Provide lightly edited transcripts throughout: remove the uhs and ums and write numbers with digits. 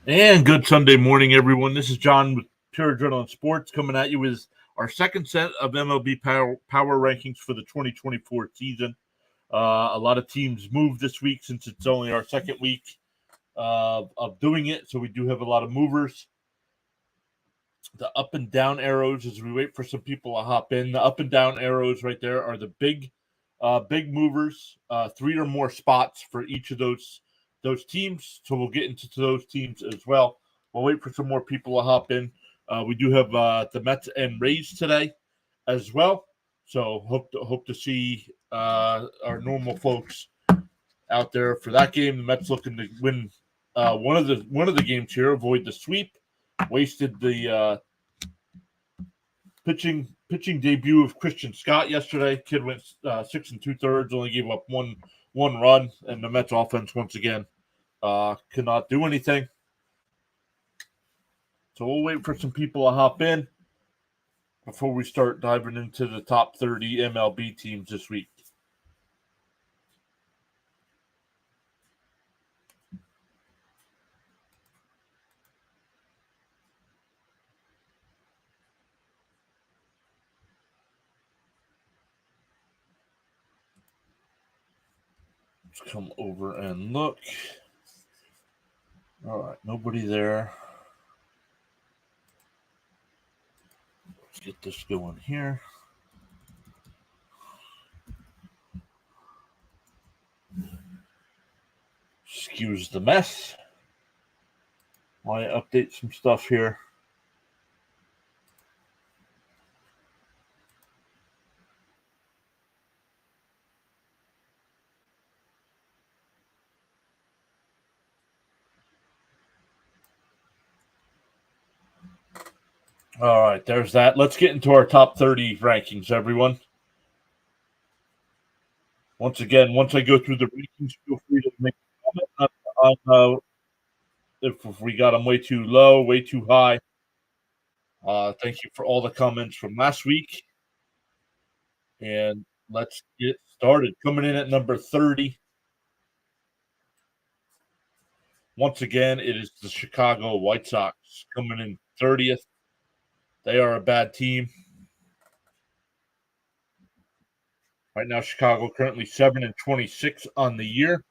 And good Sunday morning, everyone. This is John with PureAdrenaline Sports coming at you with our second set of MLB Power Rankings for the 2024 season. A lot of teams moved this week since it's only our second week of doing it, so we do have a lot of movers. The up and down arrows as we wait for some people to hop in. The up and down arrows right there are the big movers. Three or more spots for each of those teams. So we'll get into those teams as well. We'll wait for some more people to hop in. We do have the Mets and Rays today as well. So hope to see our normal folks out there for that game. The Mets looking to win one of the games here, avoid the sweep. Wasted the pitching debut of Christian Scott yesterday. Kid went 6 2/3, only gave up one run, and the Mets offense once again could not do anything. So we'll wait for some people to hop in before we start diving into the top 30 MLB teams this week. Let's come over and look. All right, nobody there. Let's get this going here. Excuse the mess. While I update some stuff here. All right, there's that. Let's get into our top 30 rankings, everyone. Once again, once I go through the rankings, feel free to make a comment on if we got them way too low, way too high. Thank you for all the comments from last week. And let's get started. Coming in at number 30. Once again, it is the Chicago White Sox coming in 30th. They are a bad team. Right now, Chicago currently 7-26 on the year.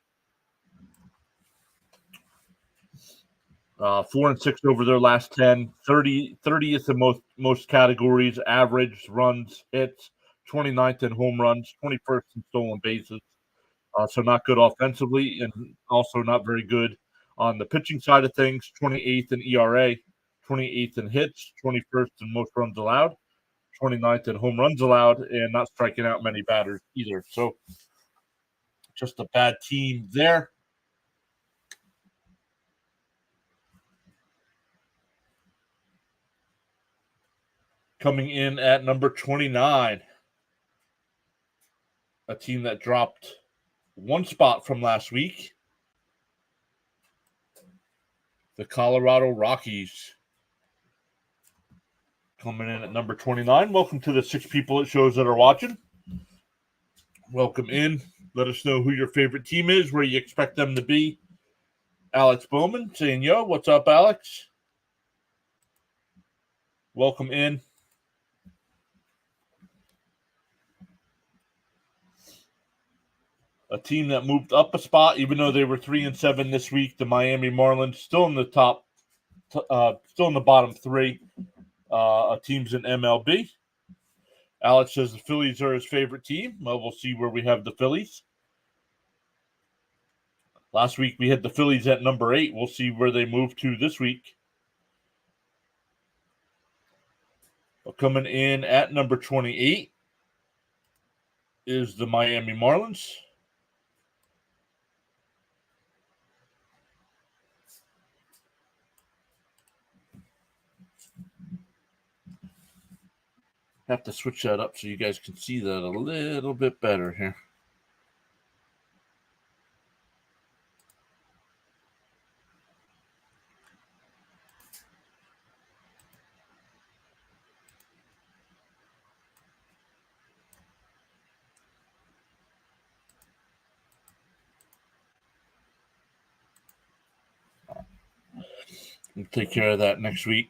4-6 over their last 10. 30th in most categories: average, runs, hits, 29th in home runs, 21st in stolen bases. So not good offensively, and also not very good on the pitching side of things. 28th in ERA, 28th in hits, 21st in most runs allowed, 29th in home runs allowed, and not striking out many batters either. So just a bad team there. Coming in at number 29, a team that dropped one spot from last week, the Colorado Rockies. Coming in at number 29. Welcome to the 6 people it shows that are watching. Welcome in. Let us know who your favorite team is, where you expect them to be. Alex Bowman saying, yo, what's up, Alex? Welcome in. A team that moved up a spot, even though they were 3-7 this week. The Miami Marlins still in the top, still in the bottom 3 teams in MLB. Alex says the Phillies are his favorite team. Well, we'll see where we have the Phillies. Last week we had the Phillies at number 8. We'll see where they move to this week. But coming in at number 28 is the Miami Marlins. Have to switch that up so you guys can see that a little bit better here. We'll take care of that next week.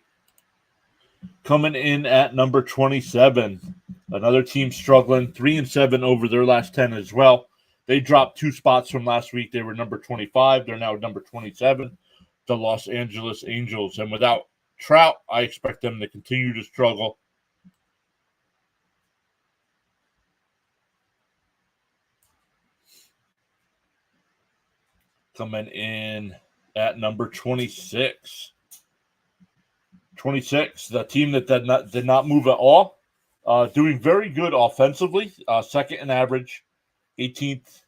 Coming in at number 27, another team struggling, 3-7 over their last 10 as well. They dropped 2 spots from last week. They were number 25. They're now number 27, the Los Angeles Angels. And without Trout, I expect them to continue to struggle. Coming in at number 26. 26, the team that did not move at all. Doing very good offensively. Second in average, 18th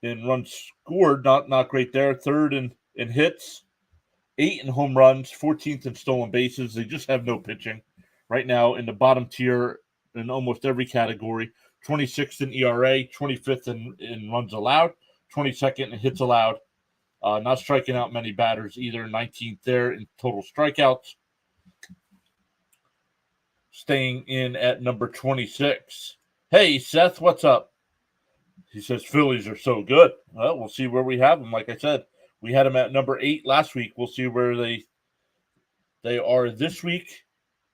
in runs scored. Not great there. Third in hits, 8 in home runs, 14th in stolen bases. They just have no pitching right now in the bottom tier in almost every category. 26th in ERA, 25th in runs allowed, 22nd in hits allowed. Not striking out many batters either. 19th there in total strikeouts. Staying in at number 26. Hey, Seth, what's up? He says Phillies are so good. Well, we'll see where we have them. Like I said, we had them at number 8 last week. We'll see where they are this week.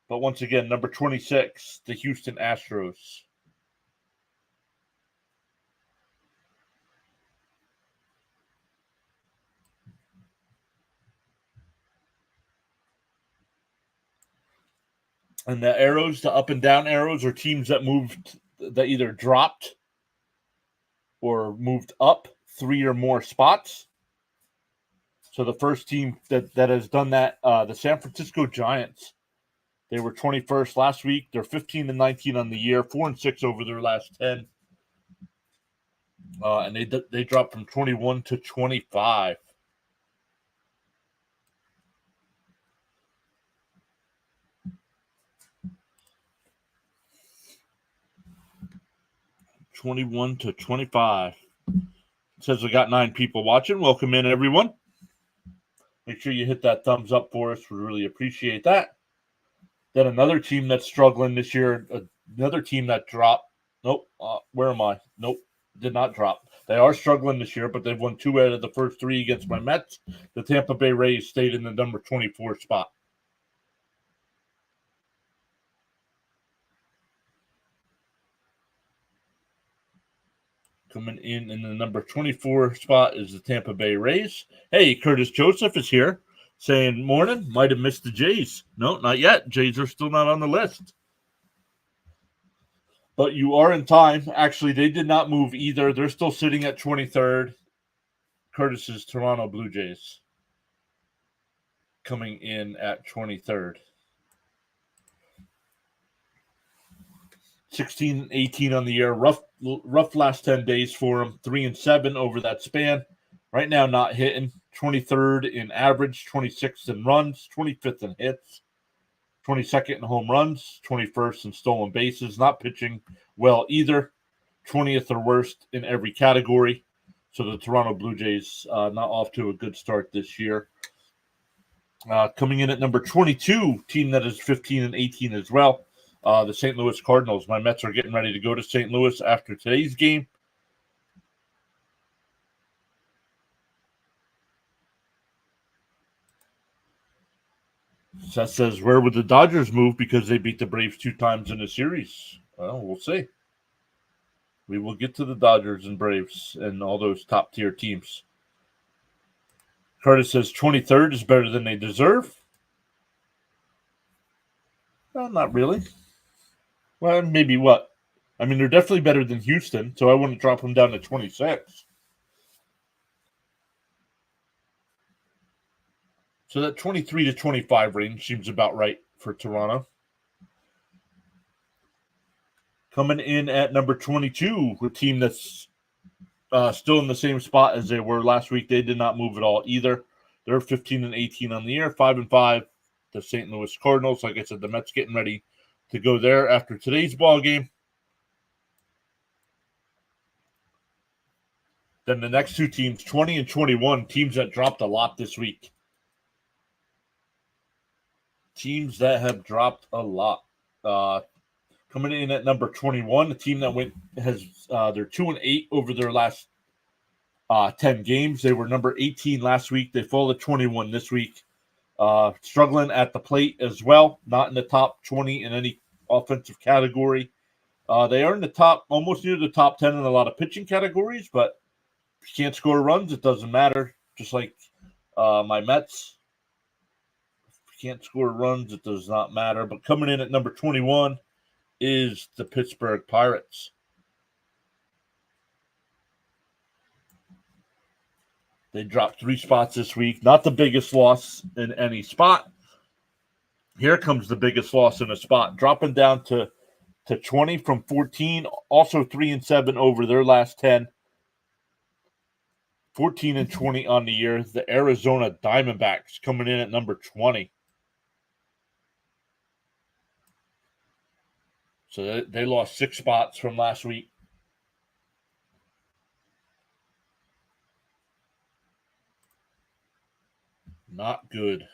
But once again, number 26, the Houston Astros. And the arrows, the up and down arrows, are teams that either dropped or moved up 3 or more spots. So the first team that has done that, the San Francisco Giants. They were 21st last week. They're 15-19 on the year, 4-6 over their last 10. And they dropped from 21 to 25. (21 to 25). It says we got 9 people watching. Welcome in, everyone. Make sure you hit that thumbs up for us. We really appreciate that. Then another team that's struggling this year, another team that dropped. Nope. Where am I? Nope. Did not drop. They are struggling this year, but they've won 2 out of the first 3 against my Mets. The Tampa Bay Rays stayed in the number 24 spot. Coming in the number 24 spot is the Tampa Bay Rays. Hey, Curtis Joseph is here saying, morning, might have missed the Jays. No, not yet. Jays are still not on the list. But you are in time. Actually, they did not move either. They're still sitting at 23rd. Curtis's Toronto Blue Jays coming in at 23rd. 16-18 on the year. Rough last 10 days for them. 3-7 over that span. Right now, not hitting. 23rd in average, 26th in runs, 25th in hits, 22nd in home runs, 21st in stolen bases. Not pitching well either. 20th or worst in every category. So the Toronto Blue Jays not off to a good start this year. Coming in at number 22, team that is 15-18 as well. The St. Louis Cardinals. My Mets are getting ready to go to St. Louis after today's game. Seth says, where would the Dodgers move because they beat the Braves 2 times in a series? Well, we'll see. We will get to the Dodgers and Braves and all those top-tier teams. Curtis says 23rd is better than they deserve. Well, not really. Well, maybe what? I mean, they're definitely better than Houston, so I wouldn't drop them down to 26. So that 23 to 25 range seems about right for Toronto. Coming in at number 22, a team that's still in the same spot as they were last week. They did not move at all either. They're 15-18 on the year, 5-5. The St. Louis Cardinals, like I said, the Mets getting ready to go there after today's ball game. Then the next 2 teams, 20 and 21, teams that dropped a lot this week. Teams that have dropped a lot. Coming in at number 21, the team that they're 2-8 over their last 10 games. They were number 18 last week. They fall to 21 this week. Struggling at the plate as well. Not in the top 20 in any offensive category. They are in the top, almost near the top 10 in a lot of pitching categories, but if you can't score runs, it doesn't matter. Just like my Mets. If you can't score runs, it does not matter. But coming in at number 21 is the Pittsburgh Pirates. They dropped 3 spots this week. Not the biggest loss in any spot. Here comes the biggest loss in a spot, dropping down to 20 from 14. Also 3-7 over their last 10. 14-20 on the year. The Arizona Diamondbacks coming in at number 20. So they lost 6 spots from last week. Not good.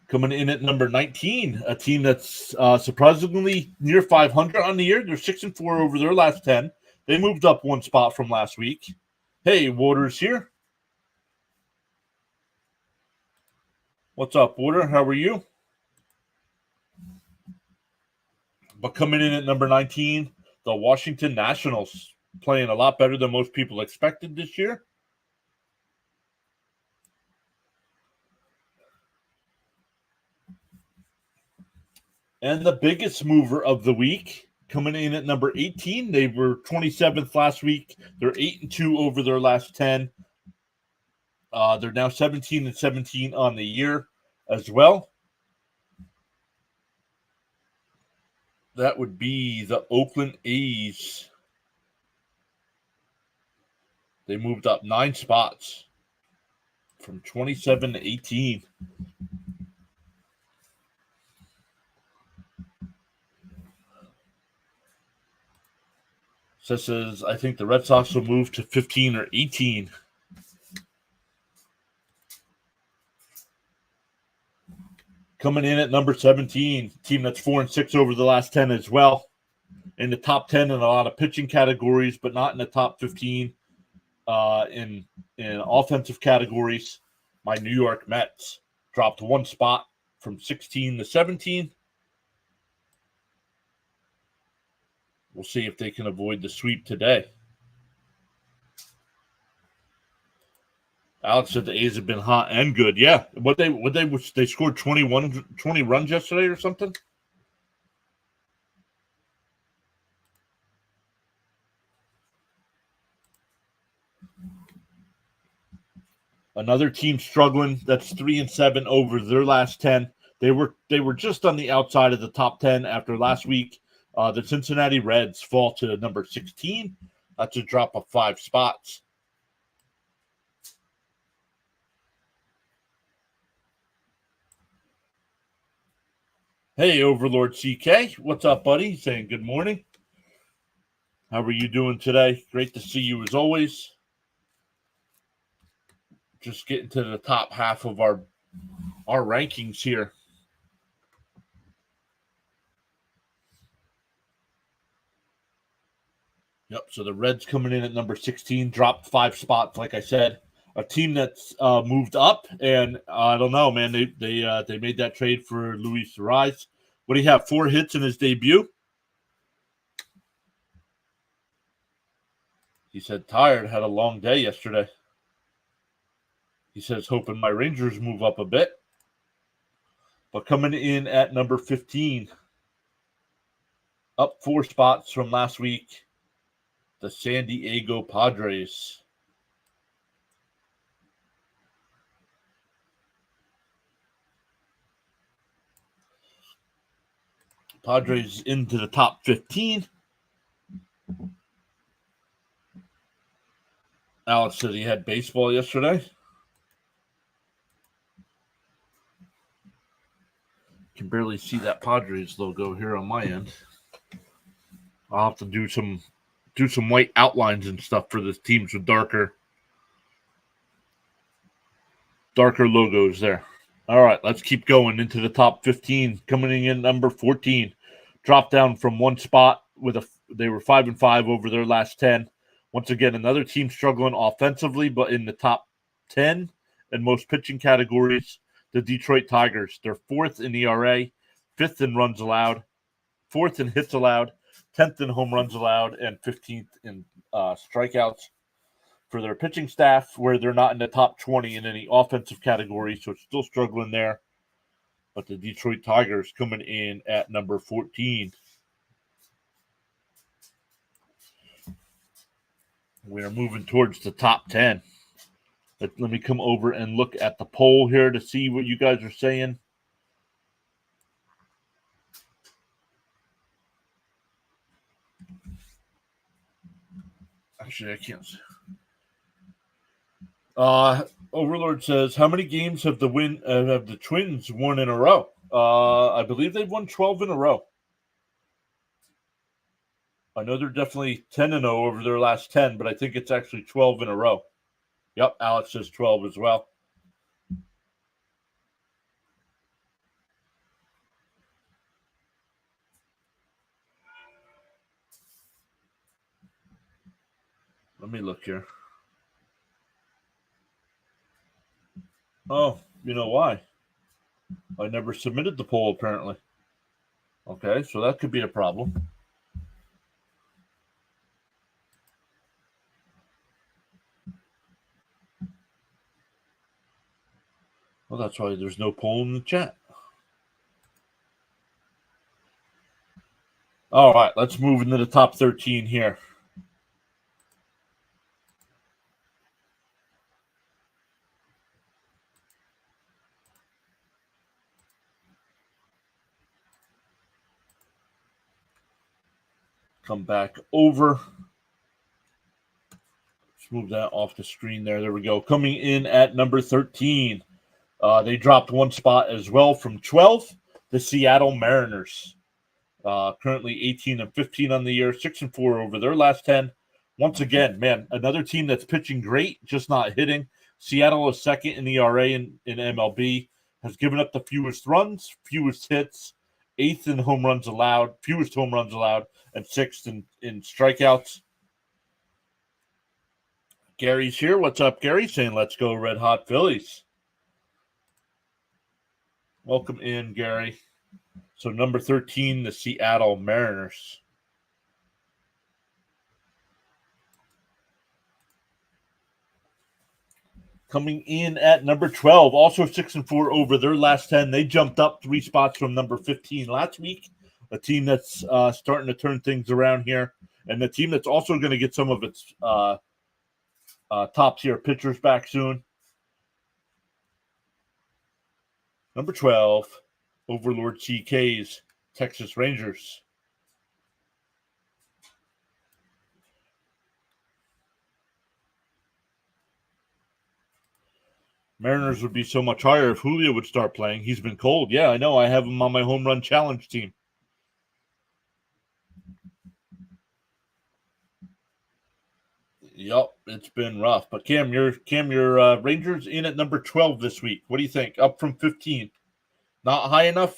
Coming in at number 19, a team that's surprisingly near 500 on the year. They're 6-4 over their last 10. They moved up 1 spot from last week. Hey, Waters here. What's up, Water? How are you? But coming in at number 19, the Washington Nationals, playing a lot better than most people expected this year. And the biggest mover of the week, coming in at number 18. They were 27th last week. They're 8-2 over their last 10. They're now 17-17 on the year as well. That would be the Oakland A's. They moved up 9 spots from 27 to 18. So this is, I think the Red Sox will move to 15 or 18. Coming in at number 17, team that's 4-6 over the last 10 as well. In the top 10 in a lot of pitching categories, but not in the top 15 in offensive categories. My New York Mets dropped 1 spot from 16 to 17. We'll see if they can avoid the sweep today. Alex said the A's have been hot and good. Yeah, they scored 20 runs yesterday or something. Another team struggling. That's 3-7 over their last 10. They were just on the outside of the top 10 after last week. The Cincinnati Reds fall to number 16. That's a drop of 5 spots. Hey, Overlord CK. What's up, buddy? Saying good morning. How are you doing today? Great to see you as always. Just getting to the top half of our rankings here. Yep, so the Reds coming in at number 16, dropped 5 spots, like I said. A team that's moved up, and I don't know, man. They made that trade for Luis Suarez. What do you have? 4 hits in his debut. He said tired, had a long day yesterday. He says hoping my Rangers move up a bit. But coming in at number 15, up 4 spots from last week, the San Diego Padres. Padres into the top 15. Alex said he had baseball yesterday. Can barely see that Padres logo here on my end. I'll have to do some white outlines and stuff for the teams with darker logos there. All right, let's keep going into the top 15. Coming in number 14, dropped down from 1 spot they were 5-5 over their last 10. Once again, another team struggling offensively, but in the top 10 in most pitching categories. The Detroit Tigers, they're 4th in ERA, 5th in runs allowed, 4th in hits allowed, 10th in home runs allowed, and 15th in strikeouts. For their pitching staff, where they're not in the top 20 in any offensive category, so it's still struggling there. But the Detroit Tigers coming in at number 14. We are moving towards the top 10. Let me come over and look at the poll here to see what you guys are saying. Actually, I can't see. Overlord says, how many games have the Twins won in a row? I believe they've won 12 in a row. I know they're definitely 10-0 over their last 10, but I think it's actually 12 in a row. Yep, Alex says 12 as well. Let me look here. Oh, you know why? I never submitted the poll, apparently. Okay, so that could be a problem. Well, that's why there's no poll in the chat. All right, let's move into the top 13 here. Come back over. Let's move that off the screen there. There we go. Coming in at number 13. They dropped one spot as well from 12. The Seattle Mariners. Currently 18-15 on the year, 6-4 over their last 10. Once again, man, another team that's pitching great, just not hitting. Seattle is second in ERA in MLB, has given up the fewest runs, fewest hits, 8th in home runs allowed, fewest home runs allowed, and 6th in strikeouts. Gary's here. What's up, Gary? Saying, let's go Red Hot Phillies. Welcome in, Gary. So number 13, the Seattle Mariners. Coming in at number 12, also 6-4 over their last 10. They jumped up 3 spots from number 15 last week. A team that's starting to turn things around here. And the team that's also going to get some of its top-tier pitchers back soon. Number 12, Overlord CK's Texas Rangers. Mariners would be so much higher if Julio would start playing. He's been cold. Yeah, I know. I have him on my home run challenge team. Yep, it's been rough. But Cam, your Rangers in at number 12 this week. What do you think? Up from 15. Not high enough?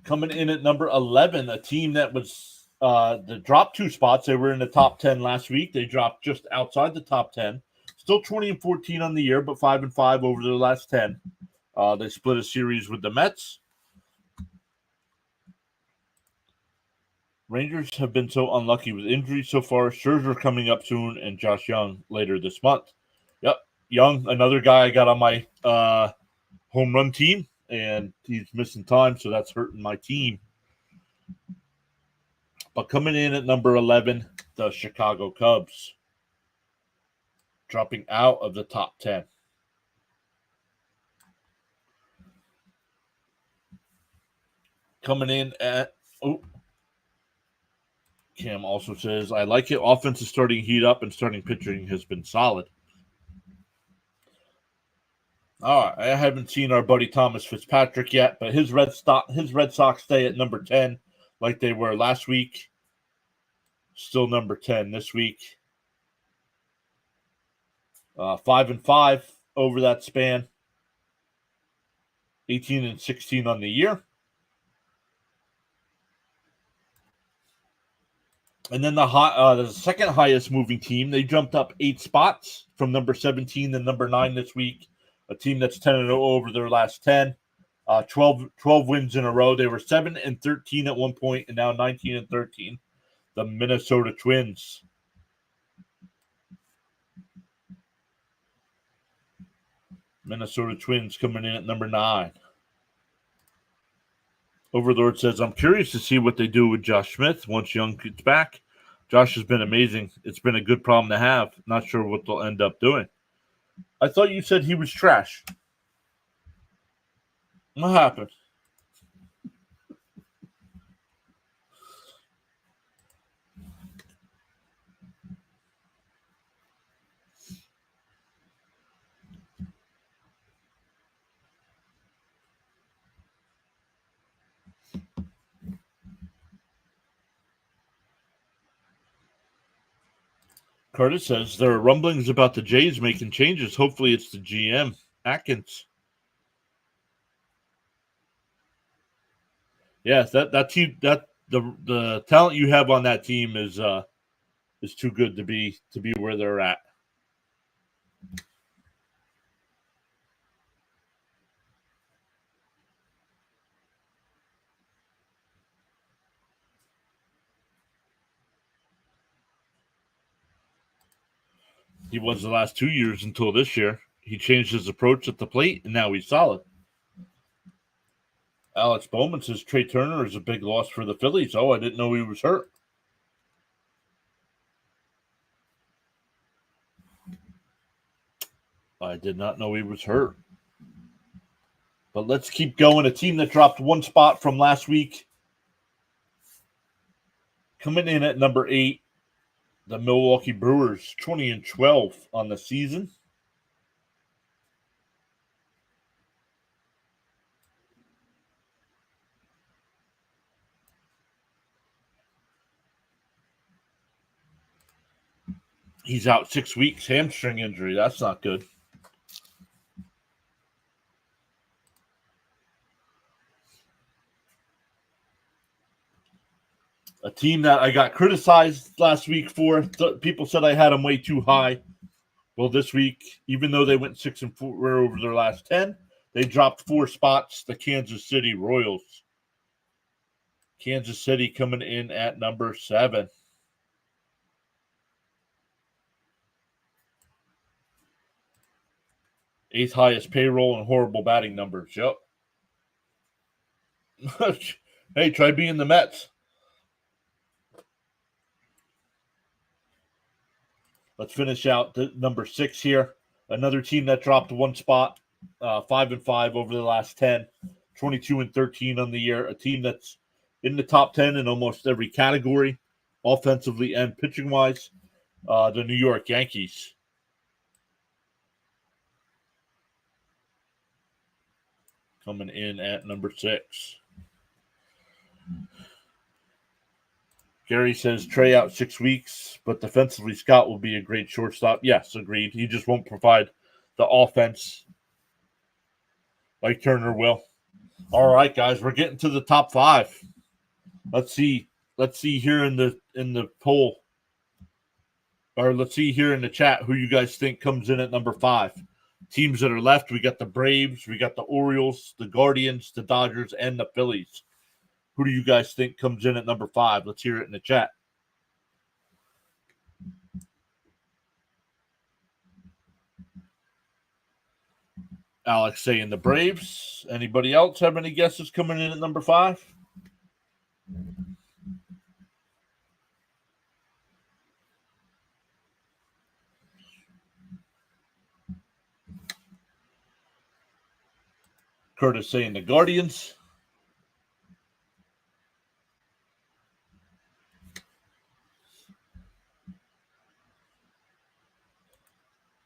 Coming in at number 11, a team that was that dropped 2 spots. They were in the top 10 last week. They dropped just outside the top 10. Still 20-14 on the year, but 5-5 over their last 10. They split a series with the Mets. Rangers have been so unlucky with injuries so far. Scherzer coming up soon, and Josh Young later this month. Yep, Young, another guy I got on my home run team, and he's missing time, so that's hurting my team. But coming in at number 11, the Chicago Cubs, dropping out of the top 10. Coming in at Cam also says, I like it. Offense is starting to heat up, and starting pitching has been solid. All right, I haven't seen our buddy Thomas Fitzpatrick yet, but his Red Sox stay at number 10 like they were last week. Still number 10 this week. 5-5 over that span. 18-16 on the year. And then the second highest moving team, they jumped up 8 spots from number 17 to number 9 this week. A team that's 10-0 over their last 10. 12 wins in a row. They were 7-13 at one point, and now 19-13. The Minnesota Twins. Minnesota Twins coming in at number 9. Overlord says, I'm curious to see what they do with Josh Smith once Young gets back. Josh has been amazing. It's been a good problem to have. Not sure what they'll end up doing. I thought you said he was trash. What happened? Curtis says there are rumblings about the Jays making changes. Hopefully, it's the GM Atkins. Yes, that team, that the talent you have on that team is too good to be where they're at. He was the last 2 years until this year. He changed his approach at the plate, and now he's solid. Alex Bowman says Trey Turner is a big loss for the Phillies. Oh, I didn't know he was hurt. I did not know he was hurt. But let's keep going. A team that dropped 1 spot from last week. Coming in at number 8, the Milwaukee Brewers, 20-12 on the season. He's out 6 weeks, hamstring injury. That's not good. A team that I got criticized last week for. People said I had them way too high. Well, this week, even though they went 6-4 over their last 10, they dropped 4 spots. The Kansas City Royals. Kansas City coming in at number 7. Eighth highest payroll and horrible batting numbers. Yep. Hey, try being the Mets. Let's finish out the number 6 here. Another team that dropped 1 spot, 5-5 over the last 10, 22-13 on the year. A team that's in the top 10 in almost every category, offensively and pitching wise. The New York Yankees. Coming in at number 6. Gary says Trey out 6 weeks, but defensively Scott will be a great shortstop. Yes, agreed. He just won't provide the offense like Turner will. All right, guys, we're getting to the top 5. Let's see here in the poll, or let's see here in the chat who you guys think comes in at number 5. Teams that are left, we got the Braves, we got the Orioles, the Guardians, the Dodgers, and the Phillies. Who do you guys think comes in at number 5? Let's hear it in the chat. Alex saying the Braves. Anybody else have any guesses coming in at number 5? Curtis saying the Guardians.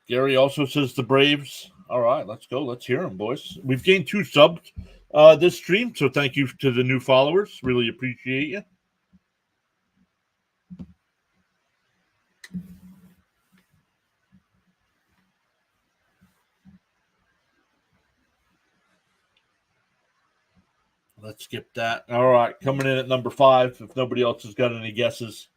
Gary also says the Braves. All right, let's go. Let's hear them, boys. We've gained 2 subs this stream, so thank you to the new followers. Really appreciate you. Let's skip that. All right, coming in at number 5, if nobody else has got any guesses.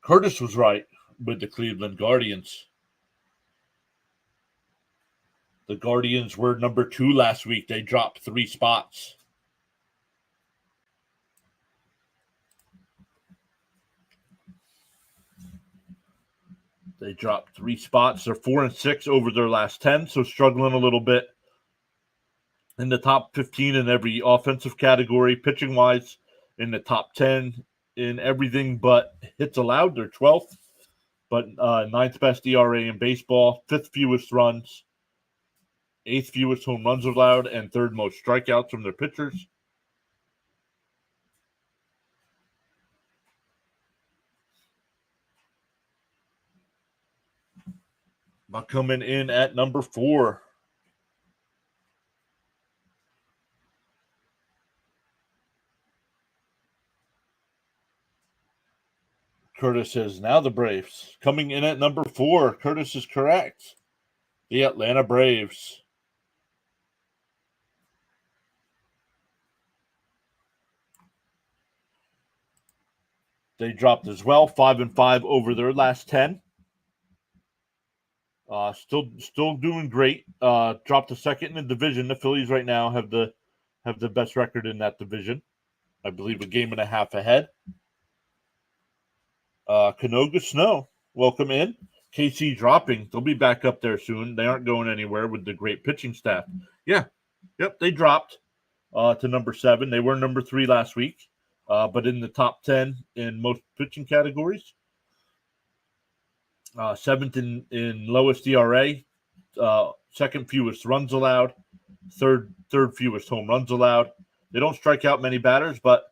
Curtis was right with the Cleveland Guardians. The Guardians were number 2 last week. They dropped 3 spots. They dropped 3 spots. They're 4-6 over their last 10, so struggling a little bit. In the top 15 in every offensive category, pitching wise, in the top 10 in everything but hits allowed. They're 12th, but 9th best ERA in baseball, 5th fewest runs, 8th fewest home runs allowed, and 3rd most strikeouts from their pitchers. But coming in at number 4, Curtis says, now the Braves. Coming in at number 4, Curtis is correct. The Atlanta Braves. They dropped as well, 5-5 over their last 10. Still doing great. Dropped to second in the division. The Phillies right now have the best record in that division. I believe a game and a half ahead. Canoga Snow, welcome in. KC dropping. They'll be back up there soon. They aren't going anywhere with the great pitching staff. Yeah. Yep, they dropped to number 7. They were number 3 last week, but in the top 10 in most pitching categories. 7th in lowest ERA, 2nd fewest runs allowed, third fewest home runs allowed. They don't strike out many batters, but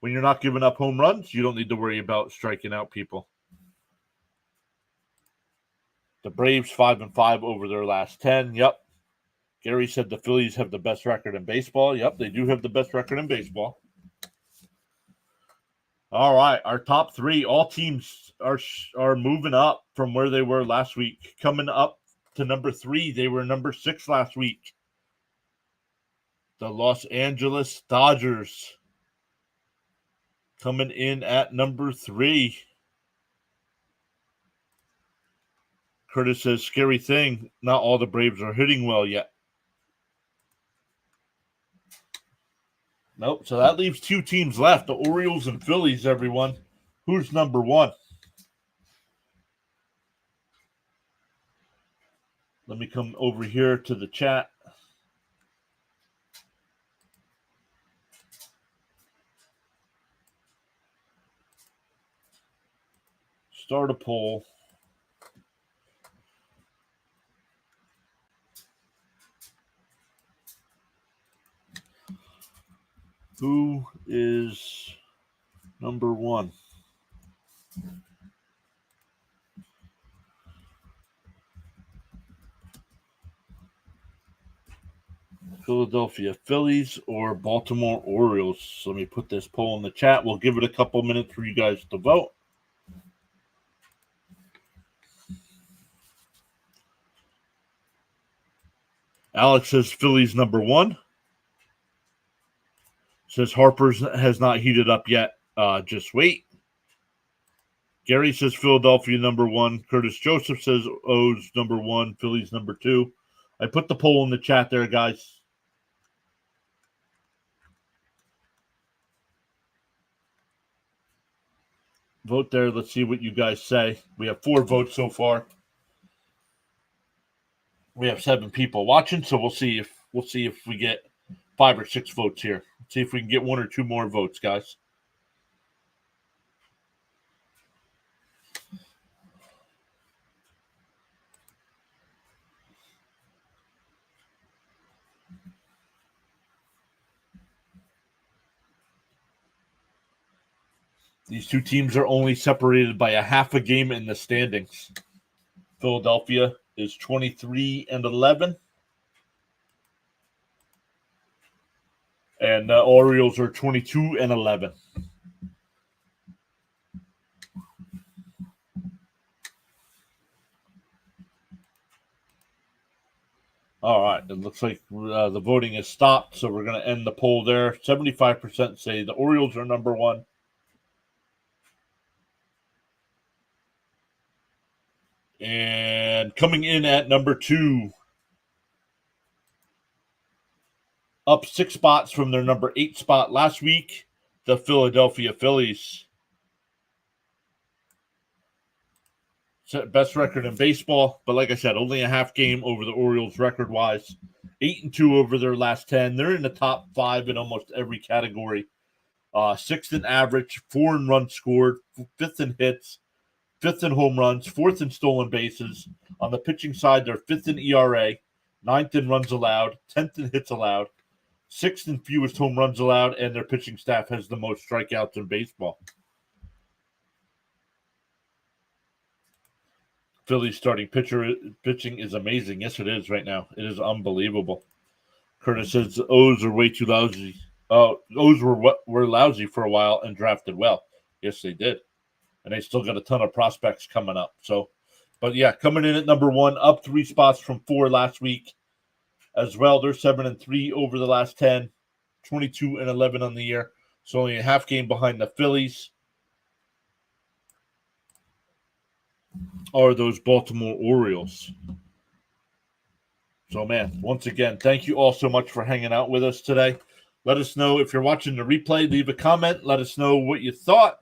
when you're not giving up home runs, you don't need to worry about striking out people. The Braves 5-5 over their last 10. Yep. Gary said the Phillies have the best record in baseball. Yep, they do have the best record in baseball. All right, our top 3. All teams are moving up from where they were last week. Coming up to number 3, they were number 6 last week. The Los Angeles Dodgers coming in at number 3. Curtis says, scary thing, not all the Braves are hitting well yet. Nope, so that leaves 2 teams left, the Orioles and Phillies, everyone. Who's number 1? Let me come over here to the chat. Start a poll. Who is number 1? Philadelphia Phillies or Baltimore Orioles? Let me put this poll in the chat. We'll give it a couple minutes for you guys to vote. Alex says Phillies number 1. Says Harper's has not heated up yet. Just wait. Gary says Philadelphia number 1. Curtis Joseph says O's number 1. Phillies number 2. I put the poll in the chat there, guys. Vote there. Let's see what you guys say. We have 4 votes so far. We have 7 people watching, so we'll see if we get 5 or 6 votes here. Let's see if we can get 1 or 2 more votes, guys. These 2 teams are only separated by a half a game in the standings. Philadelphia is 23-11. And the Orioles are 22-11. All right. It looks like the voting is stopped, so we're going to end the poll there. 75% say the Orioles are number 1. And coming in at number 2, up 6 spots from their number 8 spot last week, the Philadelphia Phillies. Best record in baseball, but like I said, only a half game over the Orioles record-wise. 8-2 over their last 10. They're in the top 5 in almost every category. 6th in average, 4 in runs scored, 5th in hits, 5th in home runs, 4th in stolen bases. On the pitching side, they're 5th in ERA, 9th in runs allowed, 10th in hits allowed, 6th in fewest home runs allowed, and their pitching staff has the most strikeouts in baseball. Philly's starting pitching is amazing. Yes, it is right now. It is unbelievable. Curtis says O's are way too lousy. O's were lousy for a while and drafted well. Yes, they did. And they still got a ton of prospects coming up. So, but yeah, coming in at number 1, up 3 spots from 4 last week as well. They're 7-3 over the last 10, 22-11 on the year. So only a half game behind the Phillies. Are those Baltimore Orioles. So, man, once again, thank you all so much for hanging out with us today. Let us know if you're watching the replay. Leave a comment. Let us know what you thought.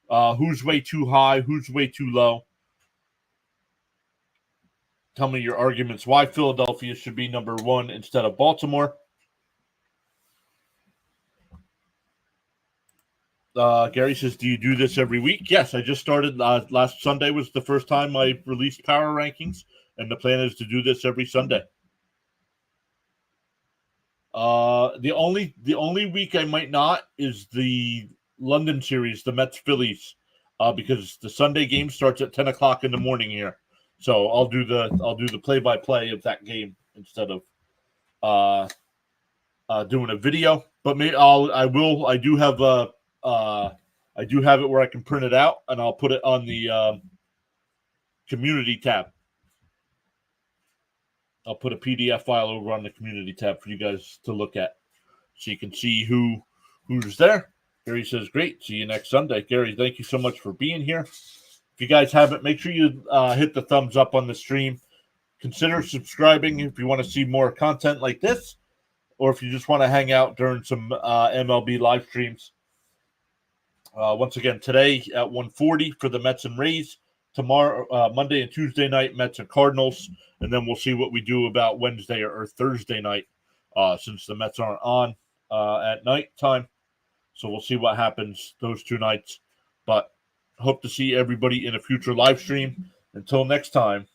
Who's way too high? Who's way too low? Tell me your arguments why Philadelphia should be number 1 instead of Baltimore. Gary says, do you do this every week? Yes, I just started. Last Sunday was the first time I released Power Rankings, and the plan is to do this every Sunday. The only week I might not is the London series, the Mets Phillies, because the Sunday game starts at 10 o'clock in the morning here. So I'll do the play-by-play of that game instead of doing a video. But I do have it where I can print it out, and I'll put it on the community tab. I'll put a PDF file over on the community tab for you guys to look at, so you can see who's there. Gary says, great. See you next Sunday. Gary, thank you so much for being here. If you guys haven't, make sure you hit the thumbs up on the stream. Consider subscribing if you want to see more content like this, or if you just want to hang out during some MLB live streams. Once again, today at 1:40 for the Mets and Rays. Tomorrow, Monday and Tuesday night, Mets and Cardinals. And then we'll see what we do about Wednesday or Thursday night, since the Mets aren't on at night time. So we'll see what happens those 2 nights. But hope to see everybody in a future live stream. Until next time,